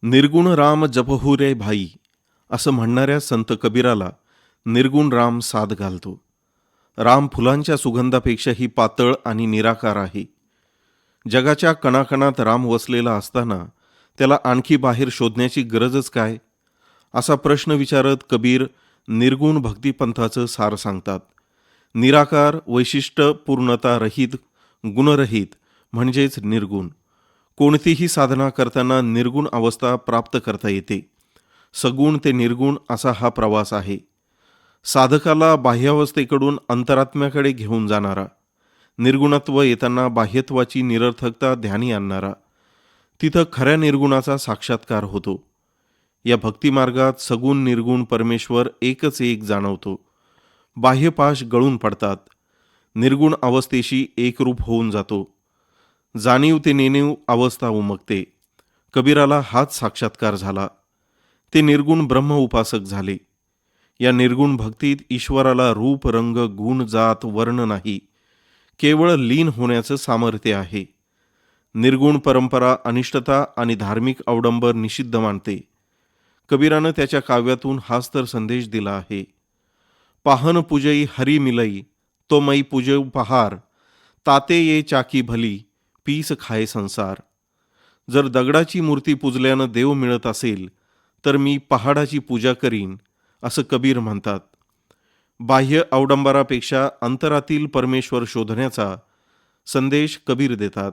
निर्गुण राम जपहू रे भाई असं म्हणणाऱ्या संत कबीराला निर्गुण राम साद घालतो. राम फुलांच्या सुगंधापेक्षाही पातळ आणि निराकार आहे. जगाच्या कणाकणात राम वसलेला असताना त्याला आणखी बाहेर शोधण्याची गरजच काय, असा प्रश्न विचारत कबीर निर्गुण भक्तिपंथाचं सार सांगतात. निराकार, वैशिष्ट्य, पूर्णता रहित, गुणरहित म्हणजेच निर्गुण. कोणतीही साधना करताना निर्गुण अवस्था प्राप्त करता येते. सगुण ते निर्गुण असा हा प्रवास आहे. साधकाला बाह्यावस्थेकडून अंतरात्म्याकडे घेऊन जाणारा, निर्गुणत्व येताना बाह्यत्वाची निरर्थकता ध्यानी आणणारा, तिथं खऱ्या निर्गुणाचा साक्षात्कार होतो. या भक्तिमार्गात सगुण निर्गुण परमेश्वर एकच एक जाणवतो. बाह्यपाश गळून पडतात. निर्गुण अवस्थेशी एकरूप होऊन जातो. जाणीव ते नेणीव अवस्था उमगते. कबीराला हाच साक्षात्कार झाला. ते निर्गुण ब्रह्म उपासक झाले. या निर्गुण भक्तीत ईश्वराला रूप, रंग, गुण, जात, वर्ण नाही, केवळ लीन होण्याचं सामर्थ्य आहे. निर्गुण परंपरा अनिष्टता आणि धार्मिक अवडंबर निषिद्ध मानते. कबीरानं त्याच्या काव्यातून हाच तर संदेश दिला आहे. पाहन पूजई हरी मिलई, तो मै पूजऊ पहार, ताते ये चाकी भली, पीस खाय संसार. जर दगडाची मूर्ती पूजल्यानं देव मिळत असेल तर मी पहाडाची पूजा करीन, असं कबीर म्हणतात. बाह्य अवडंबरापेक्षा अंतरातील परमेश्वर शोधण्याचा संदेश कबीर देतात.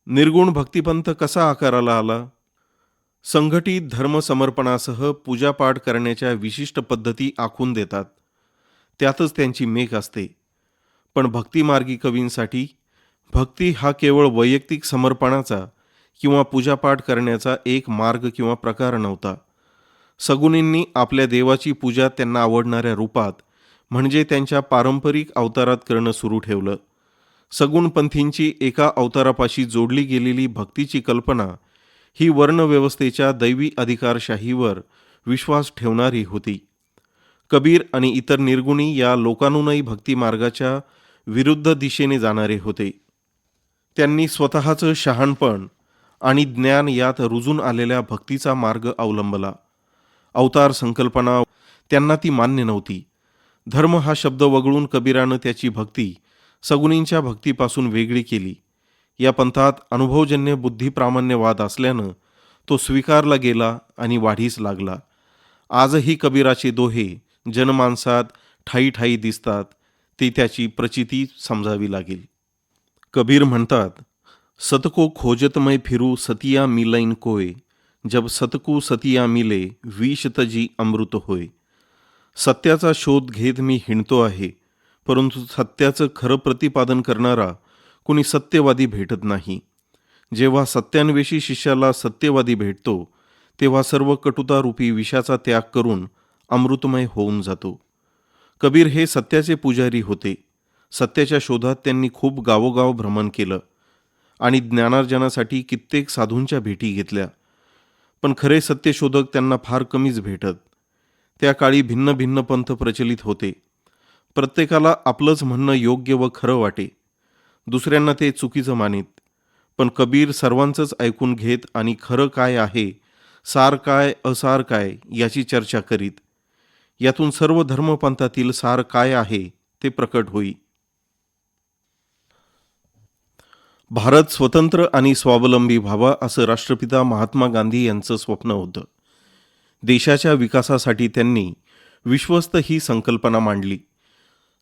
निर्गुण भक्तिपंथ कसा आकाराला आला? संघटित धर्मसमर्पणासह पूजापाठ करण्याच्या विशिष्ट पद्धती आखून देतात. त्यातच त्यांची मेघ असते. पण भक्तिमार्गी कवींसाठी भक्ती हा केवळ वैयक्तिक समर्पणाचा किंवा पूजापाठ करण्याचा एक मार्ग किंवा प्रकार नव्हता. सगुणींनी आपल्या देवाची पूजा त्यांना आवडणाऱ्या रूपात, म्हणजे त्यांच्या पारंपरिक अवतारात करणं सुरू ठेवलं. सगुणपंथींची एका अवतारापाशी जोडली गेलेली भक्तीची कल्पना ही वर्णव्यवस्थेच्या दैवी अधिकारशाहीवर विश्वास ठेवणारी होती. कबीर आणि इतर निर्गुणी या लोकानुनयी भक्तिमार्गाच्या विरुद्ध दिशेने जाणारे होते. त्यांनी स्वतःचं शहाणपण आणि ज्ञान यात रुजून आलेल्या भक्तीचा मार्ग अवलंबला. अवतार संकल्पना त्यांना ती मान्य नव्हती. धर्म हा शब्द वगळून कबीरानं त्याची भक्ती सगुणींच्या भक्तीपासून वेगळी केली. या पंथात अनुभवजन्य बुद्धिप्रामाण्यवाद असल्यानं तो स्वीकारला गेला आणि वाढीस लागला. आजही कबीराचे दोहे जनमानसात ठाई ठाई दिसतात. ते त्याची प्रचिती समजावी लागेल. कबीर म्हणतात, सतको खोजत मै फिरू सतिया मिलैन कोय, जब सतकू सतिया मिले विष तजी अमृत होय. सत्याचा शोध घेत मी हिंडतो आहे, परंतु सत्याचं खरं प्रतिपादन करणारा कोणी सत्यवादी भेटत नाही. जेव्हा सत्यान्वेषी शिष्याला सत्यवादी भेटतो तेव्हा सर्व कटुतारूपी विषाचा त्याग करून अमृतमय होऊन जातो. कबीर हे सत्याचे पुजारी होते. सत्याच्या शोधात त्यांनी खूप गावोगाव भ्रमण केलं आणि ज्ञानार्जनासाठी कित्येक साधूंच्या भेटी घेतल्या. पण खरे सत्यशोधक त्यांना फार कमीच भेटत. त्या काळी भिन्न भिन्न पंथ प्रचलित होते. प्रत्येकाला आपलंच म्हणणं योग्य व खरं वाटे, दुसऱ्यांना ते चुकीचं मानीत. पण कबीर सर्वांचंच ऐकून घेत आणि खरं काय आहे, सार काय, असार काय याची चर्चा करीत. यातून सर्व धर्मपंथातील सार काय आहे ते प्रकट होई. भारत स्वतंत्र आणि स्वावलंबी व्हावा असं राष्ट्रपिता महात्मा गांधी यांचं स्वप्न होतं. देशाच्या विकासासाठी त्यांनी विश्वस्त ही संकल्पना मांडली.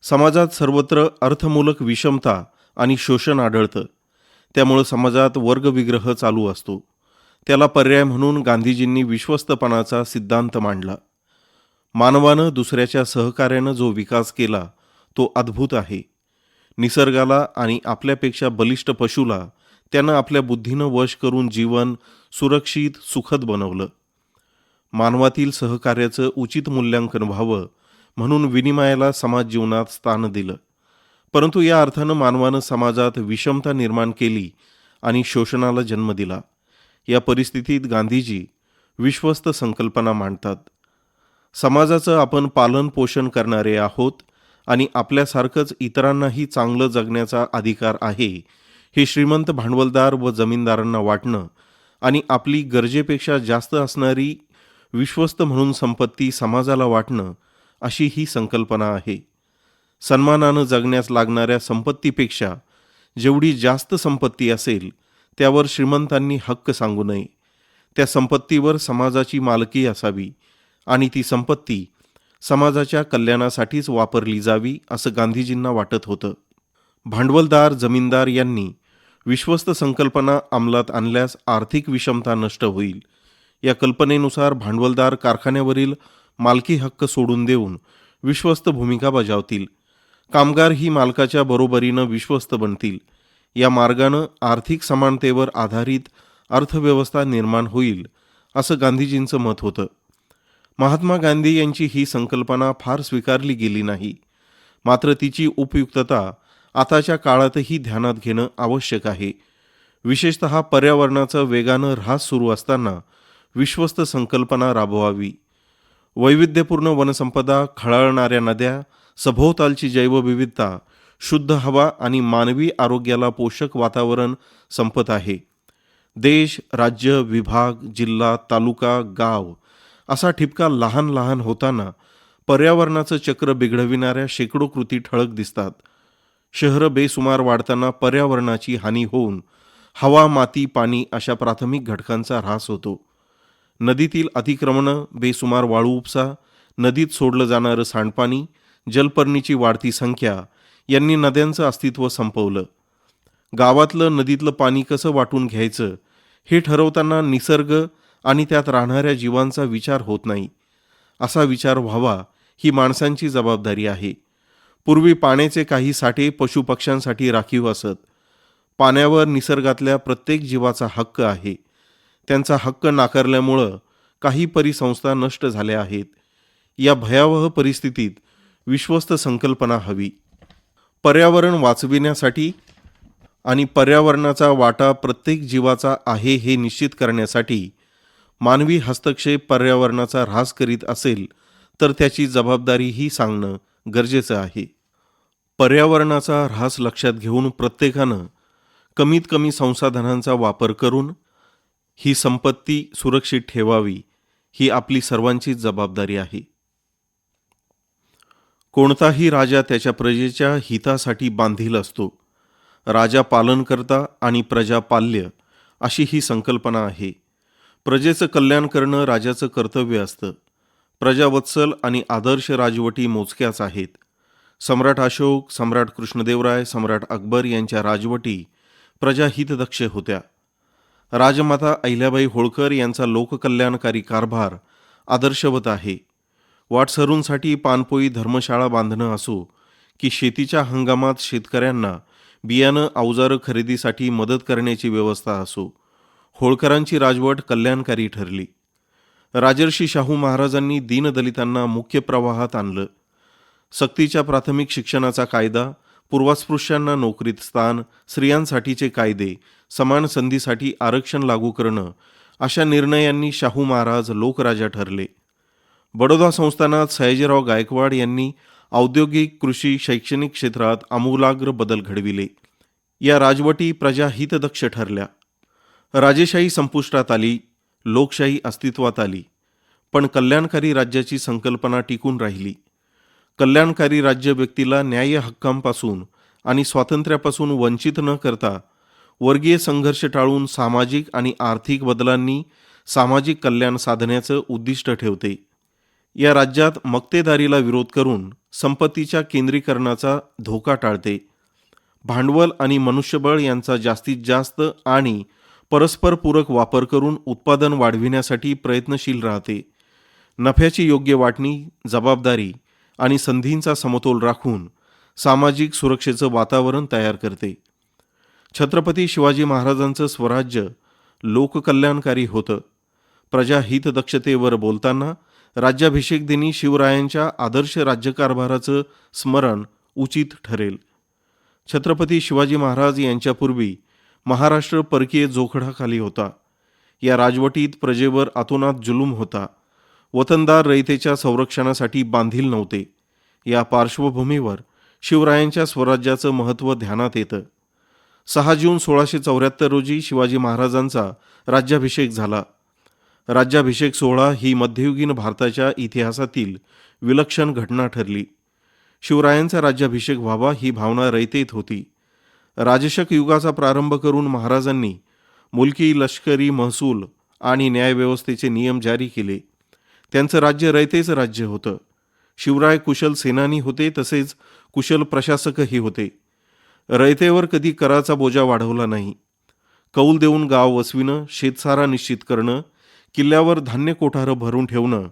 समाजात सर्वत्र अर्थमूलक विषमता आणि शोषण आढळतं. त्यामुळं समाजात वर्गविग्रह चालू असतो. त्याला पर्याय म्हणून गांधीजींनी विश्वस्तपणाचा सिद्धांत मांडला. मानवानं दुसऱ्याच्या सहकार्यानं जो विकास केला तो अद्भुत आहे. निसर्गाला आणि आपल्यापेक्षा बलिष्ठ पशुला त्यानं आपल्या बुद्धीनं वश करून जीवन सुरक्षित, सुखद बनवलं. मानवातील सहकार्याचं उचित मूल्यांकन व्हावं म्हणून विनिमयाला समाज जीवनात स्थान दिलं. परंतु या अर्थानं मानवानं समाजात विषमता निर्माण केली आणि शोषणाला जन्म दिला. या परिस्थितीत गांधीजी विश्वस्त संकल्पना मांडतात. समाजाचं आपण पालन पोषण करणारे आहोत आणि आपल्यासारखंच इतरांनाही चांगलं जगण्याचा अधिकार आहे हे श्रीमंत भांडवलदार व जमीनदारांना वाटणं आणि आपली गरजेपेक्षा जास्त असणारी विश्वस्त म्हणून संपत्ती समाजाला वाटणं, अशी ही संकल्पना आहे. सन्मानानं जगण्यास लागणाऱ्या संपत्तीपेक्षा जेवढी जास्त संपत्ती असेल त्यावर श्रीमंतांनी हक्क सांगू नये. त्या संपत्तीवर समाजाची मालकी असावी आणि ती संपत्ती समाजाच्या कल्याणासाठीच वापरली जावी, असं गांधीजींना वाटत होतं. भांडवलदार जमीनदार यांनी विश्वस्त संकल्पना अंमलात आणल्यास आर्थिक विषमता नष्ट होईल. या कल्पनेनुसार भांडवलदार कारखान्यावरील मालकी हक्क सोडून देऊन विश्वस्त भूमिका बजावतील. कामगार ही मालकाच्या बरोबरीनं विश्वस्त बनतील. या मार्गानं आर्थिक समानतेवर आधारित अर्थव्यवस्था निर्माण होईल, असं गांधीजींचं मत होतं. महात्मा गांधी यांची ही संकल्पना फार स्वीकारली गेली नाही. मात्र तिची उपयुक्तता आताच्या काळातही ध्यानात घेणं आवश्यक आहे. विशेषतः पर्यावरणाचा वेगानं ऱ्हास सुरू असताना विश्वस्त संकल्पना राबवावी. वैविध्यपूर्ण वनसंपदा, खळाळणाऱ्या नद्या, सभोवतालची जैवविविधता, शुद्ध हवा आणि मानवी आरोग्याला पोषक वातावरण संपत आहे. देश, राज्य, विभाग, जिल्हा, तालुका, गाव असा ठिपका लहान लहान होताना पर्यावरणाचं चक्र बिघडविणाऱ्या शेकडो कृती ठळक दिसतात. शहरं बेसुमार वाढताना पर्यावरणाची हानी होऊन हवा, माती, पाणी अशा प्राथमिक घटकांचा ऱ्हास होतो. नदीतील अतिक्रमणं, बेसुमार वाळू उपसा, नदीत सोडलं जाणारं सांडपाणी, जलपर्णीची वाढती संख्या यांनी नद्यांचं अस्तित्व संपवलं. गावातलं नदीतलं पाणी कसं वाटून घ्यायचं हे ठरवताना निसर्ग आणि त्यात राहणाऱ्या जीवांचा विचार होत नाही. असा विचार व्हावा ही माणसांची जबाबदारी आहे. पूर्वी पाण्याचे काही साठे पशुपक्ष्यांसाठी राखीव असत. पाण्यावर निसर्गातल्या प्रत्येक जीवाचा हक्क आहे. त्यांचा हक्क नाकारल्यामुळं काही परिसंस्था नष्ट झाल्या आहेत. या भयावह परिस्थितीत विश्वस्त संकल्पना हवी. पर्यावरण वाचविण्यासाठी आणि पर्यावरणाचा वाटा प्रत्येक जीवाचा आहे हे निश्चित करण्यासाठी मानवी हस्तक्षेप पर्यावरणाचा ऱ्हास करीत असेल तर त्याची जबाबदारीही सांगणं गरजेचं आहे. पर्यावरणाचा ऱ्हास लक्षात घेऊन प्रत्येकानं कमीत कमी संसाधनांचा वापर करून ही संपत्ती सुरक्षित ठेवावी, ही आपली सर्वांचीच जबाबदारी आहे. कोणताही राजा त्याच्या प्रजेच्या हितासाठी बांधील असतो. राजा पालनकर्ता आणि प्रजा पाल्य अशी ही संकल्पना आहे. प्रजेचं कल्याण करणं राजाचं कर्तव्य असतं. प्रजावत्सल आणि आदर्श राजवटी मोजक्याच आहेत. सम्राट अशोक, सम्राट कृष्णदेवराय, सम्राट अकबर यांच्या राजवटी प्रजाहितदक्ष होत्या. राजमाता अहिल्याबाई होळकर यांचा लोककल्याणकारी कारभार आदर्शवत आहे. वाटसरूंसाठी पाणपोई धर्मशाळा बांधणं असो की शेतीच्या हंगामात शेतकऱ्यांना बियाणं, अवजारं खरेदीसाठी मदत करण्याची व्यवस्था असो, होळकरांची राजवट कल्याणकारी ठरली. राजर्षी शाहू महाराजांनी दीनदलितांना मुख्य प्रवाहात आणलं. सक्तीच्या प्राथमिक शिक्षणाचा कायदा, पूर्वास्पृश्यांना नोकरीत स्थान, स्त्रियांसाठीचे कायदे, समान संधीसाठी आरक्षण लागू करणं अशा निर्णयांनी शाहू महाराज लोकराजा ठरले. बडोदा संस्थानात सयाजीराव गायकवाड यांनी औद्योगिक, कृषी, शैक्षणिक क्षेत्रात आमूलाग्र बदल घडविले. या राजवटी प्रजाहितदक्ष ठरल्या. राजेशाही संपुष्टात आली, लोकशाही अस्तित्वात आली. पण कल्याणकारी राज्याची संकल्पना टिकून राहिली. कल्याणकारी राज्य व्यक्तीला न्याय्य हक्कांपासून आणि स्वातंत्र्यापासून वंचित न करता वर्गीय संघर्ष टाळून सामाजिक आणि आर्थिक बदलांनी सामाजिक कल्याण साधण्याचं उद्दिष्ट ठेवते. या राज्यात मक्तेदारीला विरोध करून संपत्तीच्या केंद्रीकरणाचा धोका टाळते. भांडवल आणि मनुष्यबळ यांचा जास्तीत जास्त आणि परस्परपूरक वापर करून उत्पादन वाढविण्यासाठी प्रयत्नशील राहते. नफ्याची योग्य वाटणी, जबाबदारी आणि संधींचा समतोल राखून सामाजिक सुरक्षेचं वातावरण तयार करते. छत्रपती शिवाजी महाराजांचं स्वराज्य लोककल्याणकारी होतं. प्रजाहितदक्षतेवर बोलताना राज्याभिषेक दिनी शिवरायांच्या आदर्श राज्यकारभाराचं स्मरण उचित ठरेल. छत्रपती शिवाजी महाराज यांच्यापूर्वी महाराष्ट्र परकीय जोखडाखाली होता. या राजवटीत प्रजेवर अतोनात जुलूम होता. वतनदार रयतेच्या संरक्षणासाठी बांधील नव्हते. या पार्श्वभूमीवर शिवरायांच्या स्वराज्याचं महत्त्व ध्यानात येतं. 6 जून 1674 रोजी शिवाजी महाराजांचा राज्याभिषेक झाला. राज्याभिषेक सोहळा ही मध्ययुगीन भारताच्या इतिहासातील विलक्षण घटना ठरली. शिवरायांचा राज्याभिषेक व्हावा ही भावना रयतेत होती. राजशक युगाचा प्रारंभ करून महाराजांनी मुलकी, लष्करी, महसूल आणि न्यायव्यवस्थेचे नियम जारी केले. त्यांचं राज्य रयतेच राज्य होतं. शिवराय कुशल सेनानी होते, तसेच कुशल प्रशासकही होते. रयतेवर कधी कराचा बोजा वाढवला नाही. कौल देऊन गाव वसविणं, शेतसारा निश्चित करणं, किल्ल्यावर धान्य कोठारं भरून ठेवणं,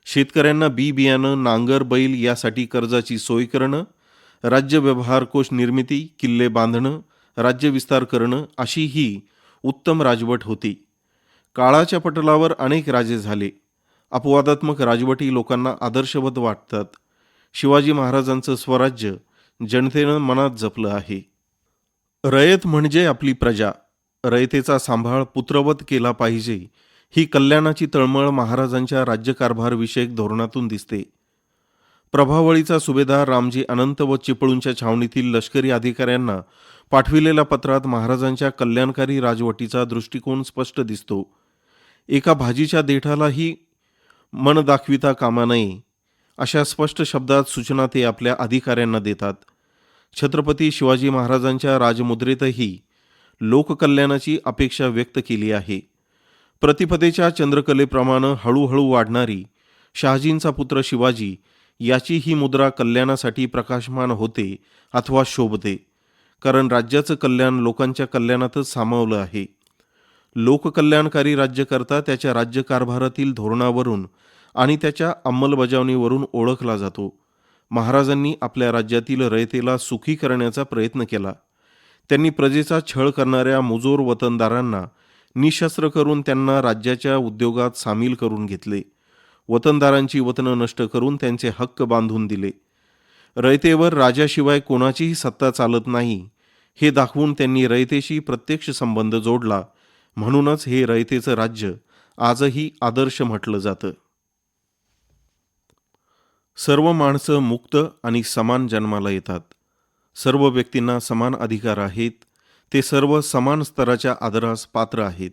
शेतकऱ्यांना बी बियाणं, नांगर, बैल यासाठी कर्जाची सोय करणं, राज्य व्यवहार कोष निर्मिती, किल्ले बांधणं, राज्य विस्तार करणं अशी ही उत्तम राजवट होती. काळाच्या पटलावर अनेक राजे झाले. अपवादात्मक राजवटी लोकांना आदर्शवत वाटतात. शिवाजी महाराजांचं स्वराज्य जनतेनं मनात जपलं आहे. रयत म्हणजे आपली प्रजा. रयतेचा सांभाळ पुत्रवत केला पाहिजे ही कल्याणाची तळमळ महाराजांच्या राज्यकारभारविषयक धोरणातून दिसते. प्रभावळीचा सुभेदार रामजी अनंत व चिपळूणच्या छावणीतील लष्करी अधिकाऱ्यांना पाठविलेल्या पत्रात महाराजांच्या कल्याणकारी राजवटीचा दृष्टिकोन स्पष्ट दिसतो. एका भाजीच्या देठालाही मन दाखविता कामा नये अशा स्पष्ट शब्दात सूचना ते आपल्या अधिकाऱ्यांना देतात. छत्रपती शिवाजी महाराजांच्या राजमुद्रेतही लोककल्याणाची अपेक्षा व्यक्त केली आहे. प्रतिपदेच्या चंद्रकलेप्रमाणे हळूहळू वाढणारी शहाजींचा पुत्र शिवाजी याची ही मुद्रा कल्याणासाठी प्रकाशमान होते अथवा शोभते. कारण राज्याचं कल्याण लोकांच्या कल्याणातच सामावलं आहे. लोककल्याणकारी राज्यकर्ता त्याच्या राज्यकारभारातील धोरणावरून आणि त्याच्या अंमलबजावणीवरून ओळखला जातो. महाराजांनी आपल्या राज्यातील रयतेला सुखी करण्याचा प्रयत्न केला. त्यांनी प्रजेचा छळ करणाऱ्या मुजोर वतनदारांना निशस्त्र करून त्यांना राज्याच्या उद्योगात सामील करून घेतले. वतनदारांची वतनं नष्ट करून त्यांचे हक्क बांधून दिले. रयतेवर राजाशिवाय कोणाचीही सत्ता चालत नाही हे दाखवून त्यांनी रयतेशी प्रत्यक्ष संबंध जोडला. म्हणूनच हे रयतेचं राज्य आजही आदर्श म्हटलं जातं. सर्व माणसं मुक्त आणि समान जन्माला येतात. सर्व व्यक्तींना समान अधिकार आहेत. ते सर्व समान स्तराच्या आदरास पात्र आहेत.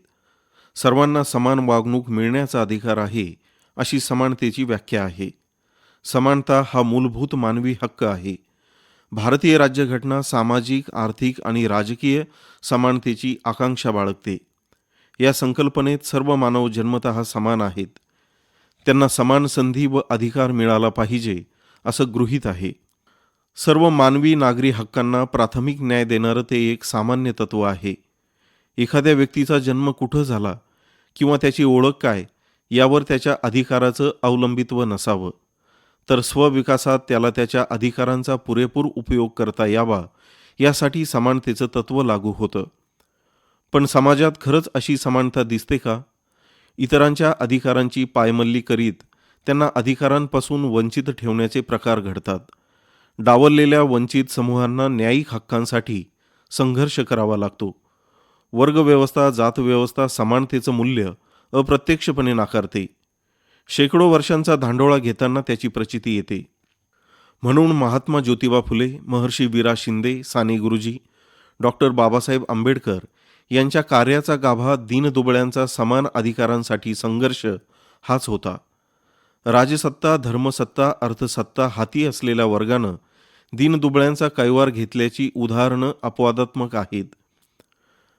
सर्वांना समान वागणूक मिळण्याचा अधिकार आहे अशी समानतेची व्याख्या आहे. समानता हा मूलभूत मानवी हक्क आहे. भारतीय राज्यघटना सामाजिक, आर्थिक आणि राजकीय समानतेची आकांक्षा बाळगते. या संकल्पनेत सर्व मानव जन्मतः समान आहेत. त्यांना समान संधी व अधिकार मिळाला पाहिजे असं गृहीत आहे. सर्व मानवी नागरी हक्कांना प्राथमिक न्याय देणारं ते एक सामान्य तत्व आहे. एखाद्या व्यक्तीचा जन्म कुठं झाला किंवा त्याची ओळख काय यावर त्याच्या अधिकाराचं अवलंबित्व नसावं, तर स्वविकासात त्याला त्याच्या अधिकारांचा पुरेपूर उपयोग करता यावा यासाठी समानतेचं तत्व लागू होतं. पण समाजात खरंच अशी समानता दिसते का? इतरांच्या अधिकारांची पायमल्ली करीत त्यांना अधिकारांपासून वंचित ठेवण्याचे प्रकार घडतात. डावललेल्या वंचित समूहांना न्यायिक हक्कांसाठी संघर्ष करावा लागतो. वर्गव्यवस्था, जातव्यवस्था समानतेचं मूल्य अप्रत्यक्षपणे नाकारते. शेकडो वर्षांचा धांडोळा घेताना त्याची प्रचिती येते. म्हणून महात्मा ज्योतिबा फुले, महर्षी वीरा शिंदे, साने गुरुजी, डॉक्टर बाबासाहेब आंबेडकर यांच्या कार्याचा गाभा दीनदुबळ्यांचा समान अधिकारांसाठी संघर्ष हाच होता. राजसत्ता, धर्मसत्ता, अर्थसत्ता हाती असलेल्या वर्गानं दीनदुबळ्यांचा कैवार घेतल्याची उदाहरणं अपवादात्मक आहेत.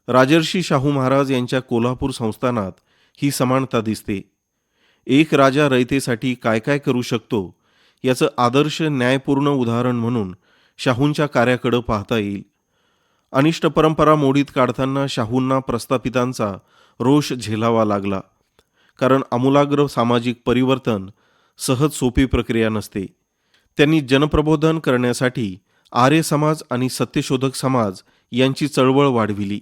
राजर्षी शाहू महाराज यांच्या कोल्हापूर संस्थानात ही समानता दिसते. एक राजा रयतेसाठी काय काय करू शकतो याचं आदर्श न्यायपूर्ण उदाहरण म्हणून शाहूंच्या कार्याकडं पाहता येईल. अनिष्ट परंपरा मोडीत काढताना शाहूंना प्रस्थापितांचा रोष झेलावा लागला. कारण आमूलाग्र सामाजिक परिवर्तन सहज सोपी प्रक्रिया नसते. त्यांनी जनप्रबोधन करण्यासाठी आर्य समाज आणि सत्यशोधक समाज यांची चळवळ वाढविली.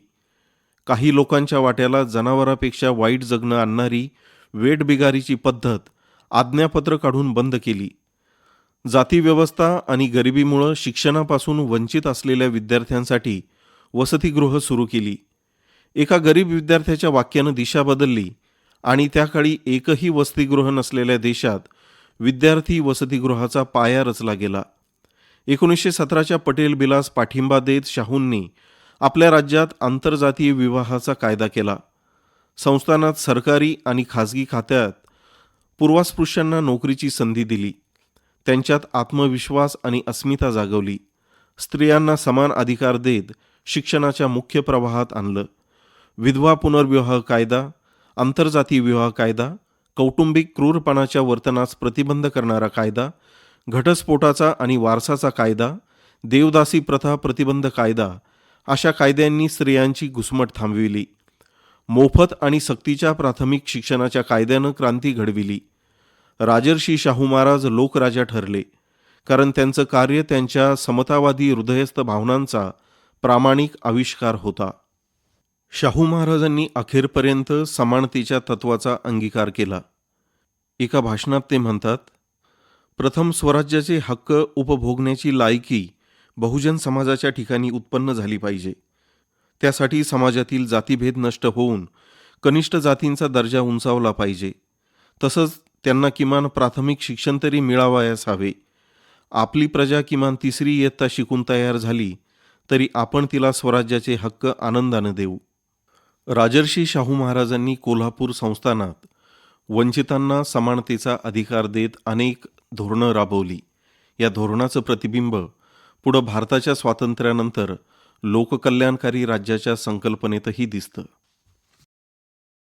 काही लोकांच्या वाट्याला जनावरापेक्षा वाईट जगणं आणणारी वेठबिगारीची पद्धत आज्ञापत्र काढून बंद केली. जातीव्यवस्था आणि गरिबीमुळं शिक्षणापासून वंचित असलेल्या विद्यार्थ्यांसाठी वसतिगृह सुरू केली. एका गरीब विद्यार्थ्याच्या वाक्यानं दिशा बदलली आणि त्या काळी एकही वसतिगृह नसलेल्या देशात विद्यार्थी वसतिगृहाचा पाया रचला गेला. 1917च्या पटेल बिलास पाठिंबा देत शाहूंनी आपल्या राज्यात आंतरजातीय विवाहाचा कायदा केला. संस्थानात सरकारी आणि खाजगी खात्यात पूर्वास्पृश्यांना नोकरीची संधी दिली. त्यांच्यात आत्मविश्वास आणि अस्मिता जागवली. स्त्रियांना समान अधिकार देत शिक्षणाच्या मुख्य प्रवाहात आणलं. विधवा पुनर्विवाह कायदा, आंतरजातीय विवाह कायदा, कौटुंबिक क्रूरपणाच्या वर्तनास प्रतिबंध करणारा कायदा, घटस्फोटाचा आणि वारसाचा कायदा, देवदासी प्रथा प्रतिबंध कायदा अशा कायद्यांनी स्त्रियांची घुसमट थांबविली. मोफत आणि सक्तीच्या प्राथमिक शिक्षणाच्या कायद्यानं क्रांती घडविली. राजर्षी शाहू महाराज लोकराजा ठरले, कारण त्यांचं कार्य त्यांच्या समतावादी हृदयस्थ भावनांचा प्रामाणिक आविष्कार होता. शाहू महाराजांनी अखेरपर्यंत समानतेच्या तत्वाचा अंगीकार केला. एका भाषणात ते म्हणतात, प्रथम स्वराज्याचे हक्क उपभोगण्याची लायकी बहुजन समाजाच्या ठिकाणी उत्पन्न झाली पाहिजे. त्यासाठी समाजातील जातीभेद नष्ट होऊन कनिष्ठ जातींचा दर्जा उंचावला पाहिजे. तसंच त्यांना किमान प्राथमिक शिक्षण तरी मिळावयास हवे. आपली प्रजा किमान 3री इयत्ता शिकून तयार झाली तरी आपण तिला स्वराज्याचे हक्क आनंदाने देऊ. राजर्षी शाहू महाराजांनी कोल्हापूर संस्थानात वंचितांना समानतेचा अधिकार देत अनेक धोरणं राबवली. या धोरणाचं प्रतिबिंब पुढं भारताच्या स्वातंत्र्यानंतर लोककल्याणकारी राज्याच्या संकल्पनेतही दिसतं.